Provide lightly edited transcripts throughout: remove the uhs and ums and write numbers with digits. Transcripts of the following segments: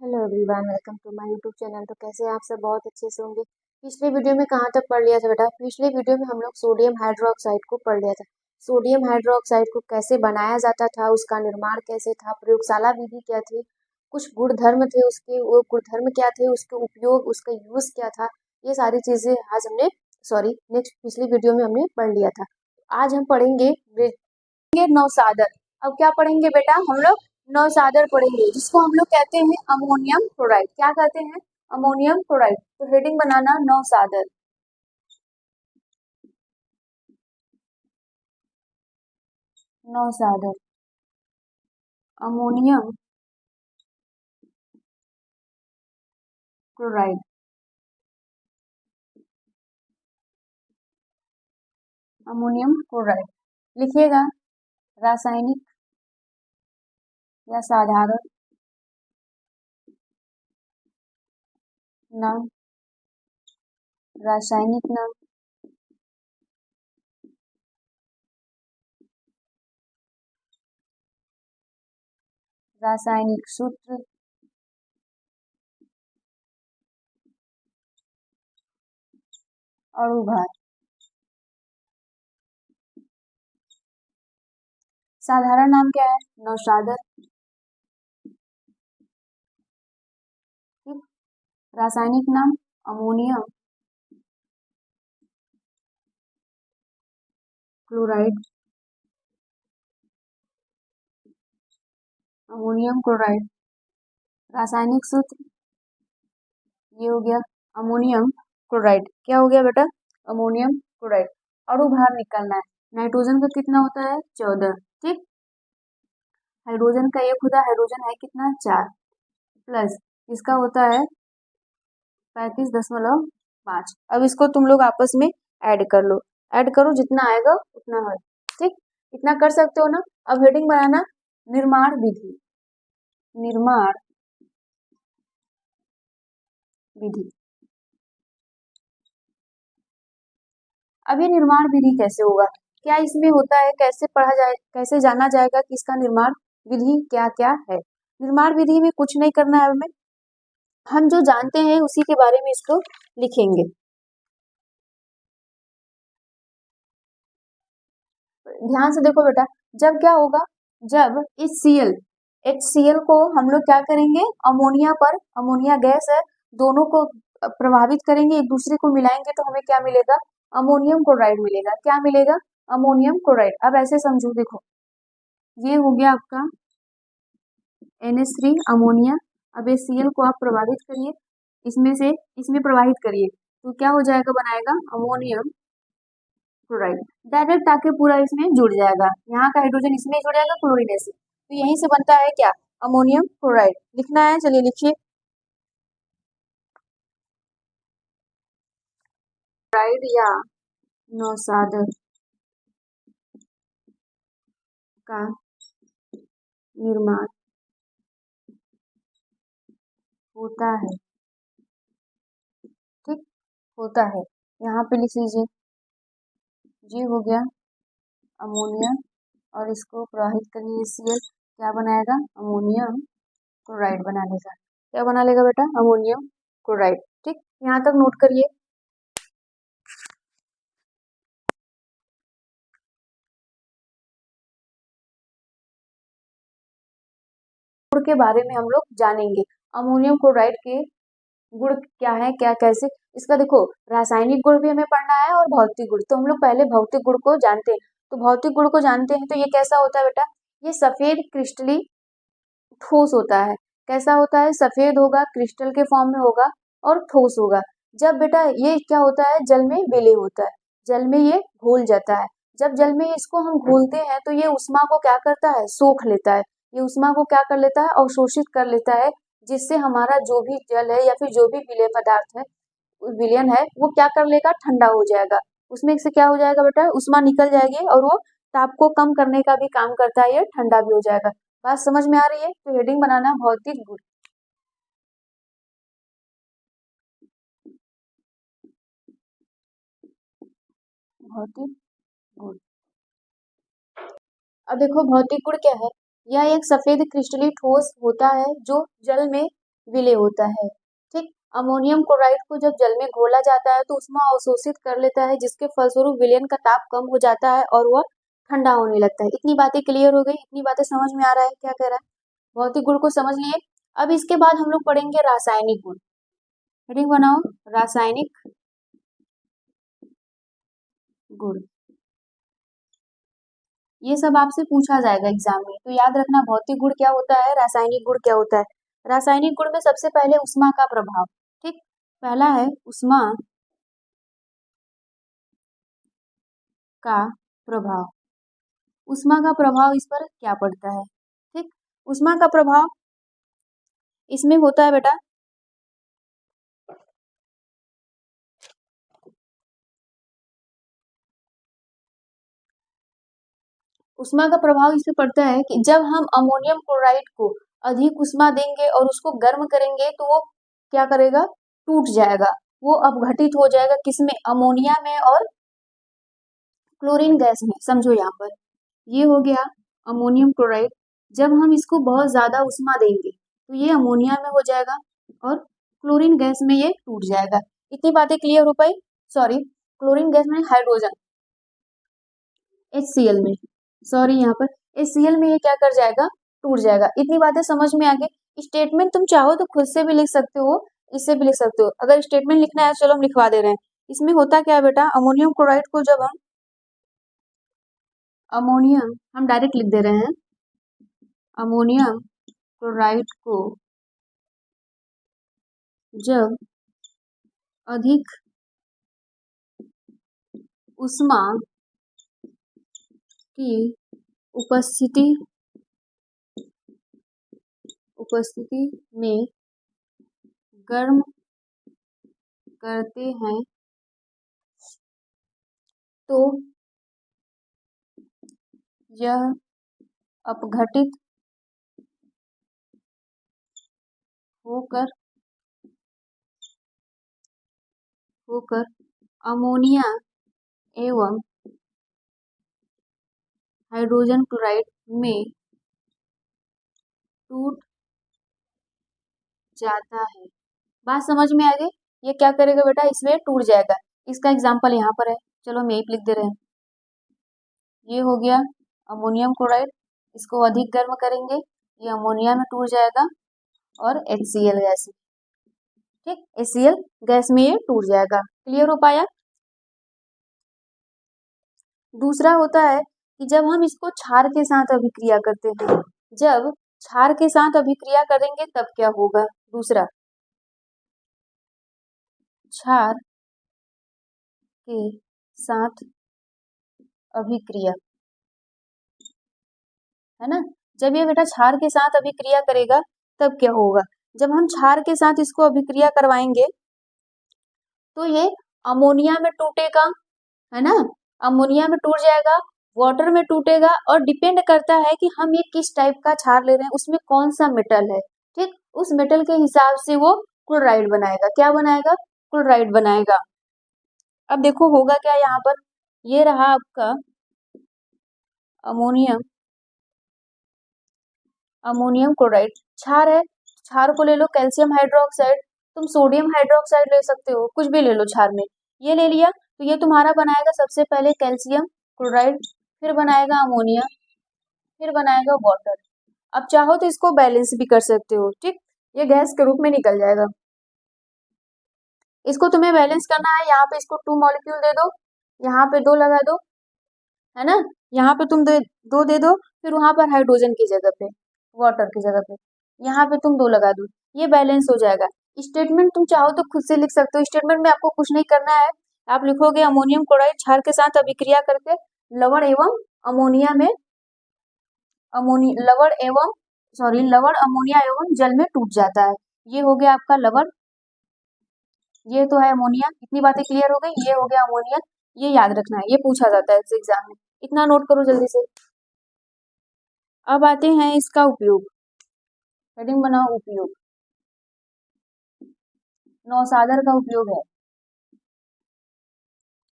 Hello everyone, welcome to my YouTube channel. तो कैसे हैं आप सब? बहुत अच्छे से होंगे। पिछले वीडियो में कहाँ तक पढ़ लिया था बेटा? पिछले वीडियो में हम लोग सोडियम हाइड्रोक्साइड को पढ़ लिया था। सोडियम हाइड्रोक्साइड को कैसे बनाया जाता था, उसका निर्माण कैसे था, प्रयोगशाला विधि क्या थी, कुछ गुणधर्म थे उसके, वो गुणधर्म क्या थे, उसके उपयोग, उसका यूज क्या था, ये सारी चीजें आज हमने नेक्स्ट पिछली वीडियो में हमने पढ़ लिया था। आज हम पढ़ेंगे नौसादर। अब क्या पढ़ेंगे बेटा हम लोग? नौसादर पढ़ेंगे, जिसको हम लोग कहते हैं अमोनियम क्लोराइड। क्या कहते हैं? Ammonium chloride. तो हेडिंग बनाना नौसादर। नौसादर अमोनियम क्लोराइड। अमोनियम क्लोराइड लिखिएगा। रासायनिक या साधारण नाम। रासायनिक नाम। रासायनिक सूत्र। अणुभार। साधारण नाम क्या है? नौसादर। ठीक। रासायनिक नाम अमोनियम क्लोराइड। Ammonium chloride. रासायनिक सूत्र ये हो गया अमोनियम क्लोराइड। क्या हो गया बेटा? Ammonium chloride. अणुभार निकालना है। नाइट्रोजन का कितना होता है? 14। ठीक। हाइड्रोजन का एक होता है, हाइड्रोजन है कितना? 4। प्लस इसका होता है 35.5। अब इसको तुम लोग आपस में ऐड कर लो। ऐड करो, जितना आएगा उतना है। ठीक। इतना कर सकते हो ना? अब हेडिंग बनाना निर्माण विधि। निर्माण विधि। अब ये निर्माण विधि कैसे होगा, क्या इसमें होता है, कैसे पढ़ा जाए, कैसे जाना जाएगा कि इसका निर्माण विधि क्या क्या है? निर्माण विधि में कुछ नहीं करना है हमें, हम जो जानते हैं उसी के बारे में इसको लिखेंगे। ध्यान से देखो बेटा, जब क्या होगा, जब इस Cl HCl को हम लोग क्या करेंगे, अमोनिया पर, अमोनिया गैस है, दोनों को प्रभावित करेंगे, एक दूसरे को मिलाएंगे तो हमें क्या मिलेगा? अमोनियम क्लोराइड मिलेगा। क्या मिलेगा? Ammonium chloride. अब ऐसे समझो, देखो ये हो गया आपका NH3 अमोनिया। अब इस Cl को आप प्रभावित करिए, इसमें से इसमें प्रवाहित करिए, तो क्या हो जाएगा? बनाएगा अमोनियम क्लोराइड। डायरेक्ट आके पूरा इसमें जुड़ जाएगा, यहाँ का हाइड्रोजन इसमें जुड़ जाएगा क्लोरीन से, तो यहीं से बनता है क्या? Ammonium chloride. लिखना है, चलिए लिखिए। क्लोराइड या नौसादर का निर्माण होता है। ठीक। होता है, यहाँ पे लिख लीजिए। ये हो गया अमोनिया, और इसको प्रवाहित करिए Cl, क्या बनाएगा? अमोनियम क्लोराइड बना लेगा। क्या बना लेगा बेटा? Ammonium chloride. ठीक, यहाँ तक नोट करिए। गुण के बारे में हम लोग जानेंगे, अमोनियम क्लोराइड के गुण क्या है, क्या कैसे, इसका देखो रासायनिक गुण भी हमें पढ़ना है और भौतिक गुण। तो हम लोग पहले भौतिक गुण को जानते हैं। तो भौतिक गुण को जानते हैं, तो ये कैसा होता है बेटा? ये सफेद क्रिस्टली ठोस होता है। कैसा होता है? सफेद होगा, क्रिस्टल के फॉर्म में होगा और ठोस होगा। जब बेटा ये क्या होता है? जल में विलय होता है, जल में ये घुल जाता है। जब जल में इसको हम घोलते हैं तो ये उष्मा को क्या करता है? सोख लेता है। ये उष्मा को क्या कर लेता है? अवशोषित कर लेता है, जिससे हमारा जो भी जल है या फिर जो भी विलय पदार्थ है, विलयन है, वो क्या कर लेगा? ठंडा हो जाएगा। उसमें से क्या हो जाएगा बेटा? उष्मा निकल जाएगी और वो ताप को कम करने का भी काम करता है, ये ठंडा भी हो जाएगा। बात समझ में आ रही है? तो हेडिंग बनाना भौतिक गुण। भौतिक गुण। अब देखो भौतिक गुण क्या है? यह एक सफेद क्रिस्टली ठोस होता है जो जल में विलय होता है। ठीक, अमोनियम क्लोराइड को जब जल में घोला जाता है तो उसमें अवशोषित कर लेता है, जिसके फलस्वरूप विलयन का ताप कम हो जाता है और वह ठंडा होने लगता है। इतनी बातें क्लियर हो गई, इतनी बातें समझ में आ रहा है क्या कह रहा है? भौतिक गुण को समझ लिए। अब इसके बाद हम लोग पढ़ेंगे रासायनिक गुण। हेडिंग बनाओ, रासायनिक गुण। ये सब आपसे पूछा जाएगा एग्जाम में, तो याद रखना भौतिक गुण क्या होता है, रासायनिक गुण क्या होता है। रासायनिक गुण में सबसे पहले ऊष्मा का प्रभाव। ठीक, पहला है ऊष्मा का प्रभाव। ऊष्मा का प्रभाव इस पर क्या पड़ता है? ठीक, ऊष्मा का प्रभाव इसमें होता है बेटा, ऊष्मा का प्रभाव इसमें पड़ता है कि जब हम अमोनियम क्लोराइड को अधिक ऊष्मा देंगे और उसको गर्म करेंगे तो वो क्या करेगा, टूट जाएगा, वो अपघटित हो जाएगा, किसमें, अमोनिया में और क्लोरीन गैस में। समझो यहाँ पर ये हो गया अमोनियम क्लोराइड। जब हम इसको बहुत ज्यादा ऊष्मा देंगे तो ये अमोनिया में हो जाएगा और क्लोरीन गैस में ये टूट जाएगा। इतनी बातें क्लियर हो पाई? सॉरी, क्लोरीन गैस में हाइड्रोजन, HCl में, सॉरी यहाँ पर HCl में ये क्या कर जाएगा, टूट जाएगा। इतनी बातें समझ में आ गई। स्टेटमेंट तुम चाहो तो खुद से भी लिख सकते हो, इससे भी लिख सकते हो। अगर स्टेटमेंट लिखना है चलो हम लिखवा दे रहे हैं। इसमें होता क्या है बेटा, अमोनियम क्लोराइड को जब हम डायरेक्ट लिख दे रहे हैं, अमोनियम क्लोराइड को जब अधिक ऊष्मा की उपस्थिति में गर्म करते हैं तो यह अपघटित होकर अमोनिया एवं हाइड्रोजन क्लोराइड में टूट जाता है। बात समझ में आ गई? ये क्या करेगा बेटा, इसमें टूट जाएगा। इसका एग्जाम्पल यहाँ पर है, चलो हम यही लिख दे रहे हैं। ये हो गया अमोनियम क्लोराइड, इसको अधिक गर्म करेंगे, ये अमोनिया में टूट जाएगा और HCl गैस में, ठीक, HCl गैस में ये टूट जाएगा। क्लियर हो पाया? दूसरा होता है कि जब हम इसको क्षार के साथ अभिक्रिया करते हैं, जब क्षार के साथ अभिक्रिया करेंगे तब क्या होगा, दूसरा, क्षार के साथ अभिक्रिया, है ना। जब ये बेटा क्षार के साथ अभिक्रिया करेगा तब क्या होगा, जब हम क्षार के साथ इसको अभिक्रिया करवाएंगे तो ये अमोनिया में टूटेगा, है ना, अमोनिया में टूट जाएगा, वाटर में टूटेगा, और डिपेंड करता है कि हम ये किस टाइप का क्षार ले रहे हैं, उसमें कौन सा मेटल है। ठीक, उस मेटल के हिसाब से वो क्लोराइड बनाएगा। क्या बनाएगा, क्लोराइड बनाएगा। अब देखो होगा क्या यहाँ पर, ये रहा आपका अमोनियम क्लोराइड, क्षार है, क्षार को ले लो कैल्शियम हाइड्रोक्साइड, तुम सोडियम हाइड्रोक्साइड ले सकते हो, कुछ भी ले लो क्षार में। ये ले लिया तो ये तुम्हारा बनाएगा सबसे पहले कैल्शियम क्लोराइड, फिर बनाएगा अमोनिया, फिर बनाएगा वाटर। अब चाहो तो इसको बैलेंस भी कर सकते हो, ठीक, ये गैस के रूप में निकल जाएगा। इसको तुम्हें बैलेंस करना है, यहाँ पे इसको 2 मॉलिक्यूल दे दो, यहाँ पे 2 लगा दो, है ना, यहाँ पे तुम 2 दे दो, फिर वहां पर हाइड्रोजन की जगह पे, वाटर की जगह पे यहाँ पे तुम 2 लगा दो, ये बैलेंस हो जाएगा। स्टेटमेंट तुम चाहो तो खुद से लिख सकते हो, स्टेटमेंट में आपको कुछ नहीं करना है, आप लिखोगे अमोनियम क्लोराइड क्षार के साथ अभिक्रिया करके लवण एवं अमोनिया में लवण अमोनिया एवं जल में टूट जाता है। ये हो गया आपका लवण, ये तो है अमोनिया। इतनी बातें क्लियर हो गई, ये हो गया अमोनिया, ये याद रखना है, ये पूछा जाता है एग्जाम में, इतना नोट करो जल्दी से। अब आते हैं इसका उपयोग, हेडिंग बनाओ उपयोग। नौसादर का उपयोग है,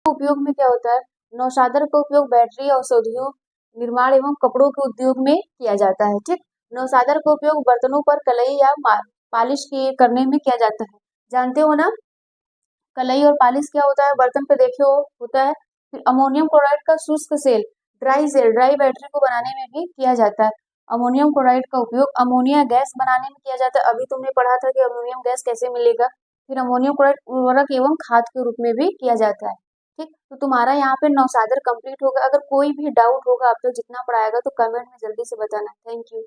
उपयोग में क्या होता है, नौसादर का उपयोग बैटरी, औषधियों, निर्माण एवं कपड़ों के उद्योग में किया जाता है। ठीक, नौसादर का उपयोग बर्तनों पर कलई या पालिश के करने में किया जाता है, जानते हो ना। कलई और पालिश क्या होता है, बर्तन पे देखे हो होता है। फिर अमोनियम क्लोराइड का शुष्क सेल ड्राई बैटरी को बनाने में भी किया जाता है। अमोनियम क्लोराइड का उपयोग अमोनिया गैस बनाने में किया जाता है, अभी तुमने पढ़ा था कि अमोनियम गैस कैसे मिलेगा। फिर अमोनियम क्लोराइड उर्वरक एवं खाद के रूप में भी किया जाता है। ठीक, तो तुम्हारा यहाँ पे नौसादर कंप्लीट होगा। अगर कोई भी डाउट होगा अब तक जितना पढ़ाएगा तो कमेंट में जल्दी से बताना। Thank you.